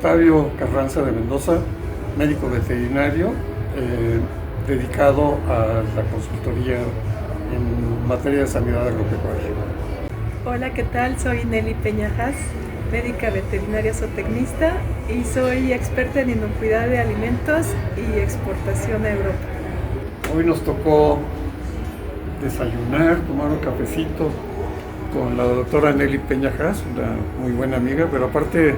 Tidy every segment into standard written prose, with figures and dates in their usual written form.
Octavio Carranza de Mendoza, médico veterinario, dedicado a la consultoría en materia de sanidad agropecuaria. Hola, ¿qué tal? Soy Nelly Peñajas, médica veterinaria zootecnista y soy experta en inocuidad de alimentos y exportación a Europa. Hoy nos tocó desayunar, tomar un cafecito con la doctora Nelly Peñajas, una muy buena amiga, pero aparte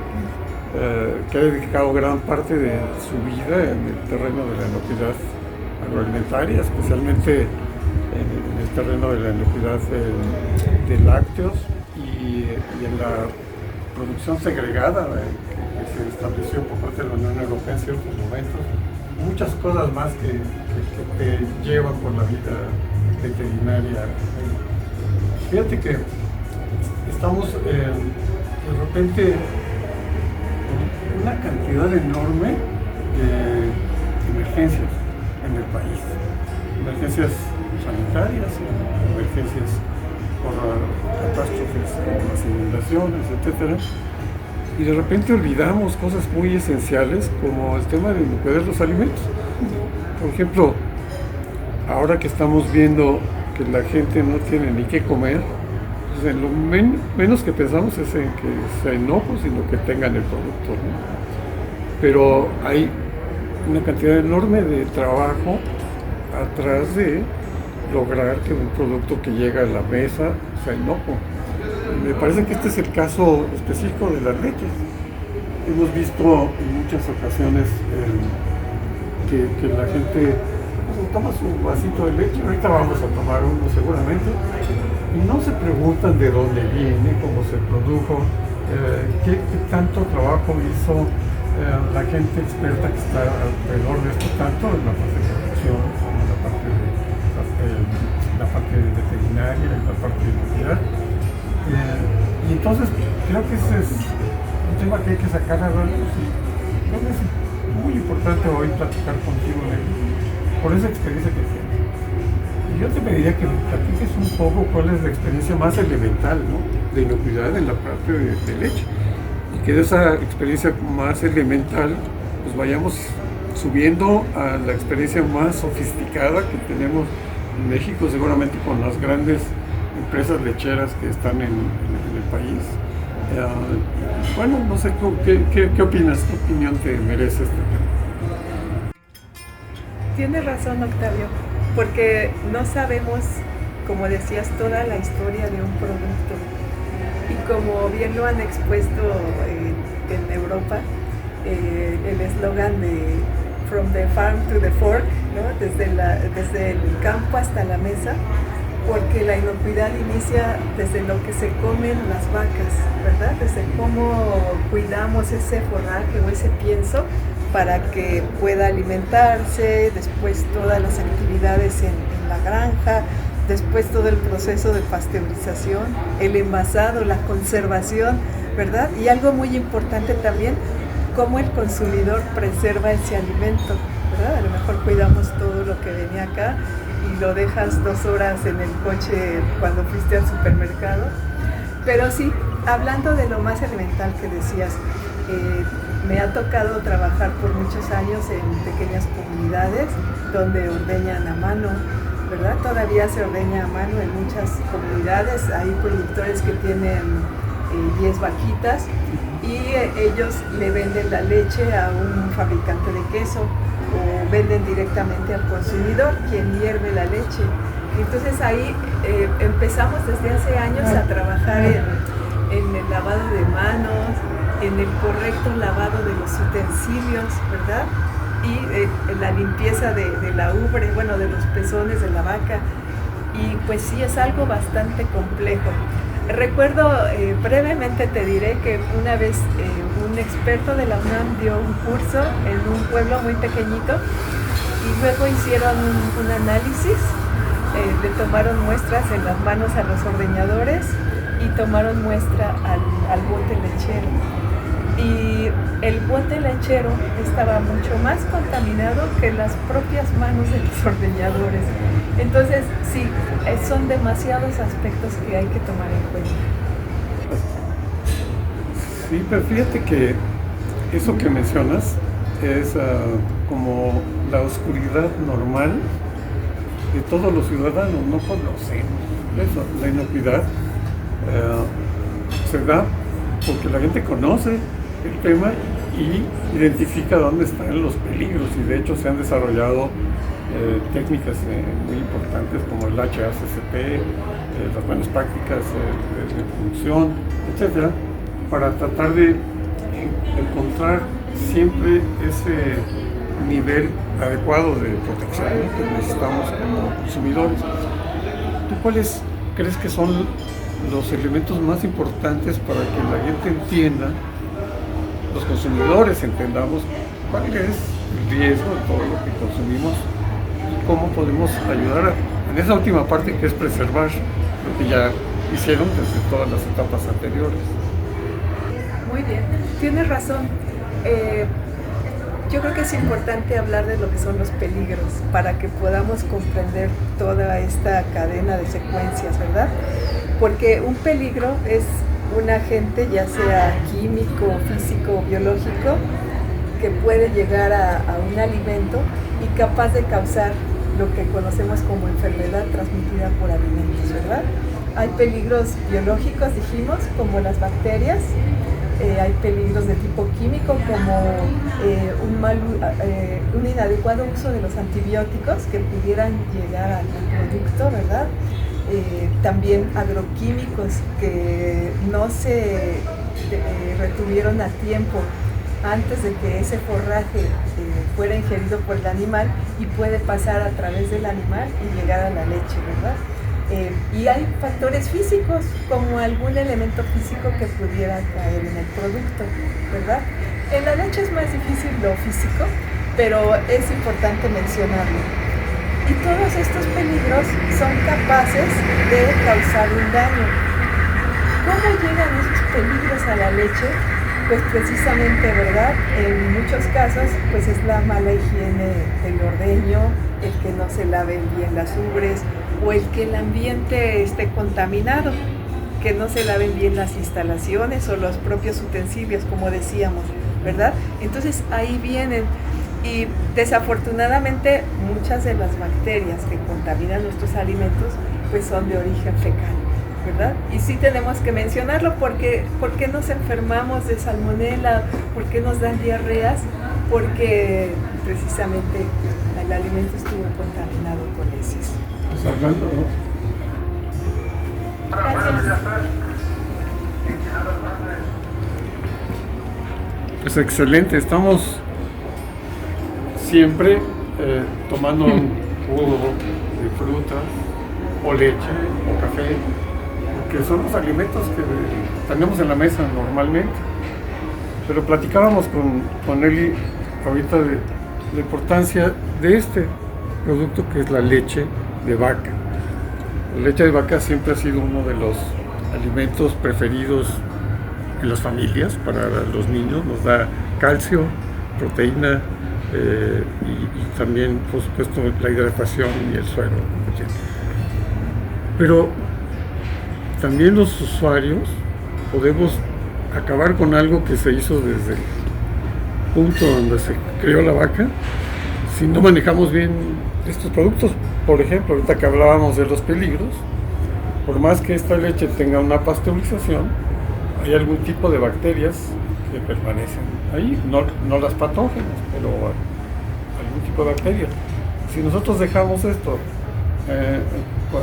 que ha dedicado gran parte de su vida en el terreno de la inocuidad agroalimentaria, especialmente en el terreno de la inocuidad de lácteos y en la producción segregada que se estableció por parte de la Unión Europea en ciertos momentos. Muchas cosas más que te llevan por la vida veterinaria. Fíjate que estamos de repente con una cantidad enorme de emergencias en el país. Emergencias sanitarias, emergencias por catástrofes como las inundaciones, etc. Y de repente olvidamos cosas muy esenciales como el tema de inocuidad de los alimentos. Por ejemplo, ahora que estamos viendo que la gente no tiene ni qué comer, pues en lo menos que pensamos es en que sea inocuo, sino que tengan el producto, ¿no? Pero hay una cantidad enorme de trabajo atrás de lograr que un producto que llega a la mesa sea inocuo. Me parece que este es el caso específico de las leches. Hemos visto en muchas ocasiones que la gente toma su vasito de leche, ahorita vamos a tomar uno seguramente, y no se preguntan de dónde viene, cómo se produjo, qué tanto trabajo hizo la gente experta que está alrededor de esto, tanto en la parte de producción como en la parte veterinaria, en la parte de inocuidad. Y entonces creo que ese es un tema que hay que sacar a la luz y creo que es muy importante hoy platicar contigo, Nelly, por esa experiencia que tienes. Y yo te pediría que me platiques un poco cuál es la experiencia más elemental, ¿no?, de inocuidad en la parte de leche. Y que de esa experiencia más elemental pues vayamos subiendo a la experiencia más sofisticada que tenemos en México, seguramente con las grandes empresas lecheras que están en el país. Bueno, no sé, ¿qué opinas? ¿Qué opinión te merece este tema? Tienes razón, Octavio, porque no sabemos, como decías, toda la historia de un producto. Y como bien lo han expuesto en Europa, el eslogan de From the Farm to the Fork, ¿no?, desde el campo hasta la mesa, porque la inocuidad inicia desde lo que se comen las vacas, ¿verdad? Desde cómo cuidamos ese forraje o ese pienso para que pueda alimentarse, después todas las actividades en la granja, después todo el proceso de pasteurización, el envasado, la conservación, ¿verdad? Y algo muy importante también, cómo el consumidor preserva ese alimento, ¿verdad? A lo mejor cuidamos todo lo que venía acá y lo dejas 2 horas en el coche cuando fuiste al supermercado. Pero sí, hablando de lo más elemental que decías, me ha tocado trabajar por muchos años en pequeñas comunidades donde ordeñan a mano, ¿verdad? Todavía se ordeña a mano en muchas comunidades. Hay productores que tienen 10 vaquitas y ellos le venden la leche a un fabricante de queso o venden directamente al consumidor, quien hierve la leche. Entonces ahí empezamos desde hace años a trabajar en el lavado de manos, en el correcto lavado de los utensilios, ¿verdad? Y la limpieza de la ubre, bueno, de los pezones de la vaca. Y pues sí, es algo bastante complejo. Recuerdo, brevemente te diré que una vez un experto de la UNAM dio un curso en un pueblo muy pequeñito y luego hicieron un análisis, le tomaron muestras en las manos a los ordeñadores y tomaron muestra al bote lechero. Y el bote lechero estaba mucho más contaminado que las propias manos de los ordeñadores. Entonces, sí, son demasiados aspectos que hay que tomar en cuenta. Sí, pero fíjate que eso que mencionas es como la oscuridad normal de todos los ciudadanos. No conocemos eso. La inocuidad se da porque la gente conoce el tema y identifica dónde están los peligros, y de hecho se han desarrollado técnicas muy importantes como el HACCP, las buenas prácticas de producción, etcétera, para tratar de encontrar siempre ese nivel adecuado de protección, ¿no?, que necesitamos como consumidores. ¿Tú cuáles crees que son los elementos más importantes para que la gente entienda, los consumidores entendamos cuál es el riesgo de todo lo que consumimos y cómo podemos ayudar en esa última parte, que es preservar lo que ya hicieron desde todas las etapas anteriores? Muy bien, tienes razón. Yo creo que es importante hablar de lo que son los peligros para que podamos comprender toda esta cadena de secuencias, ¿verdad? Porque un peligro es un agente, ya sea químico, físico o biológico, que puede llegar a un alimento y capaz de causar lo que conocemos como enfermedad transmitida por alimentos, ¿verdad? Hay peligros biológicos, dijimos, como las bacterias. Hay peligros de tipo químico como un inadecuado uso de los antibióticos que pudieran llegar al producto, ¿verdad? También agroquímicos que no se retuvieron a tiempo antes de que ese forraje fuera ingerido por el animal y puede pasar a través del animal y llegar a la leche, ¿verdad? Y hay factores físicos, como algún elemento físico que pudiera caer en el producto, ¿verdad? En la leche es más difícil lo físico, pero es importante mencionarlo. Y todos estos peligros son capaces de causar un daño. ¿Cómo llegan esos peligros a la leche? Pues precisamente, ¿verdad? En muchos casos, pues es la mala higiene del ordeño, el que no se laven bien las ubres, o el que el ambiente esté contaminado, que no se laven bien las instalaciones o los propios utensilios, como decíamos, ¿verdad? Entonces ahí vienen, y desafortunadamente muchas de las bacterias que contaminan nuestros alimentos pues son de origen fecal, ¿verdad? Y sí tenemos que mencionarlo porque ¿por qué nos enfermamos de salmonela? ¿Por qué nos dan diarreas? Porque precisamente el alimento estuvo contaminado con heces. Pues hablando, ¿no? Gracias. Pues excelente, estamos siempre tomando un jugo de frutas o leche o café, que son los alimentos que tenemos en la mesa normalmente. Pero platicábamos con Eli ahorita de la importancia de este producto, que es la leche de vaca. La leche de vaca siempre ha sido uno de los alimentos preferidos en las familias para los niños. Nos da calcio, proteína y también, por supuesto, la hidratación y el suero. Pero también los usuarios podemos acabar con algo que se hizo desde el punto donde se creó la vaca si no manejamos bien estos productos. Por ejemplo, ahorita que hablábamos de los peligros, por más que esta leche tenga una pasteurización, hay algún tipo de bacterias que permanecen ahí, no las patógenas, pero algún tipo de bacterias. Si nosotros dejamos esto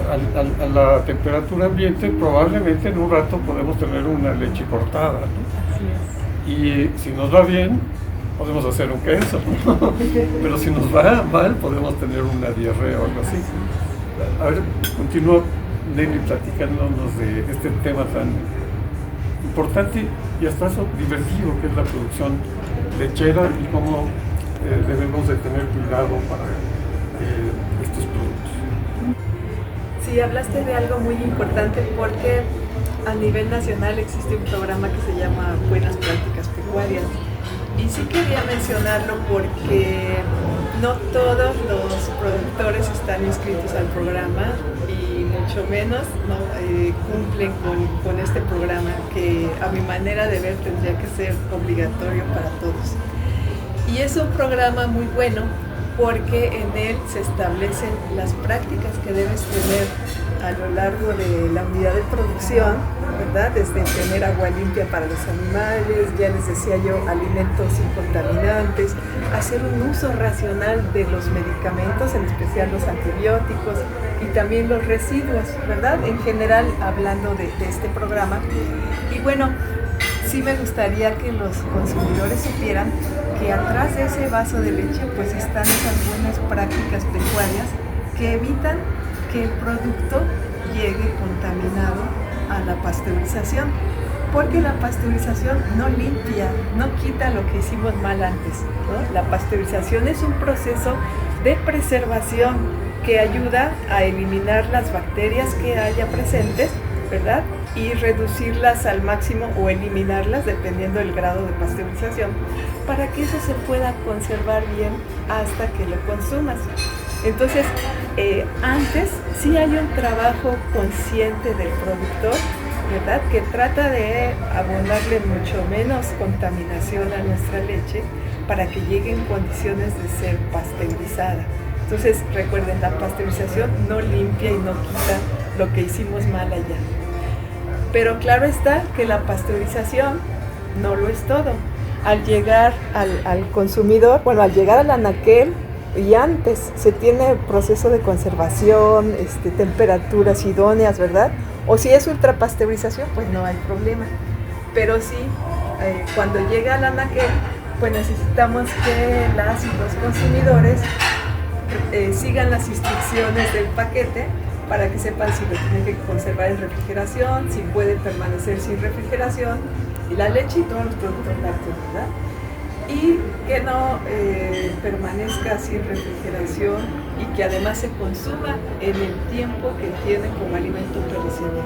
a la temperatura ambiente, probablemente en un rato podemos tener una leche cortada, ¿no? Así es. Y si nos va bien, podemos hacer un queso, ¿no? Pero si nos va mal, podemos tener una diarrea o algo así. A ver, continúa Nelly platicándonos de este tema tan importante y hasta eso divertido, que es la producción lechera, y cómo debemos de tener cuidado para estos productos. Sí, hablaste de algo muy importante, porque a nivel nacional existe un programa que se llama Buenas Prácticas Pecuarias. Y sí quería mencionarlo porque no todos los productores están inscritos al programa y mucho menos ¿no? Cumplen con este programa que a mi manera de ver tendría que ser obligatorio para todos. Y es un programa muy bueno porque en él se establecen las prácticas que debes tener a lo largo de la unidad de producción, ¿verdad? Desde tener agua limpia para los animales, ya les decía yo, alimentos sin contaminantes, hacer un uso racional de los medicamentos, en especial los antibióticos y también los residuos, ¿verdad? En general, hablando de este programa. Y bueno, sí me gustaría que los consumidores supieran que atrás de ese vaso de leche pues están esas buenas prácticas pecuarias que evitan que el producto llegue contaminado a la pasteurización, porque la pasteurización no limpia, no quita lo que hicimos mal antes, ¿no? La pasteurización es un proceso de preservación que ayuda a eliminar las bacterias que haya presentes, ¿verdad? Y reducirlas al máximo o eliminarlas dependiendo del grado de pasteurización para que eso se pueda conservar bien hasta que lo consumas. Entonces, antes sí hay un trabajo consciente del productor, ¿verdad? Que trata de abonarle mucho menos contaminación a nuestra leche para que llegue en condiciones de ser pasteurizada. Entonces, recuerden, la pasteurización no limpia y no quita lo que hicimos mal allá. Pero claro está que la pasteurización no lo es todo. Al llegar al consumidor, bueno, al llegar al anaquel, y antes se tiene proceso de conservación, temperaturas idóneas, ¿verdad? O si es ultrapasteurización, pues no hay problema. Pero sí, cuando llega al anaquel, pues necesitamos que las y los consumidores sigan las instrucciones del paquete para que sepan si lo tienen que conservar en refrigeración, si puede permanecer sin refrigeración, y la leche y todos los productos lácteos, ¿verdad? Y que no permanezca sin refrigeración y que además se consuma en el tiempo que tiene como alimento perecedero.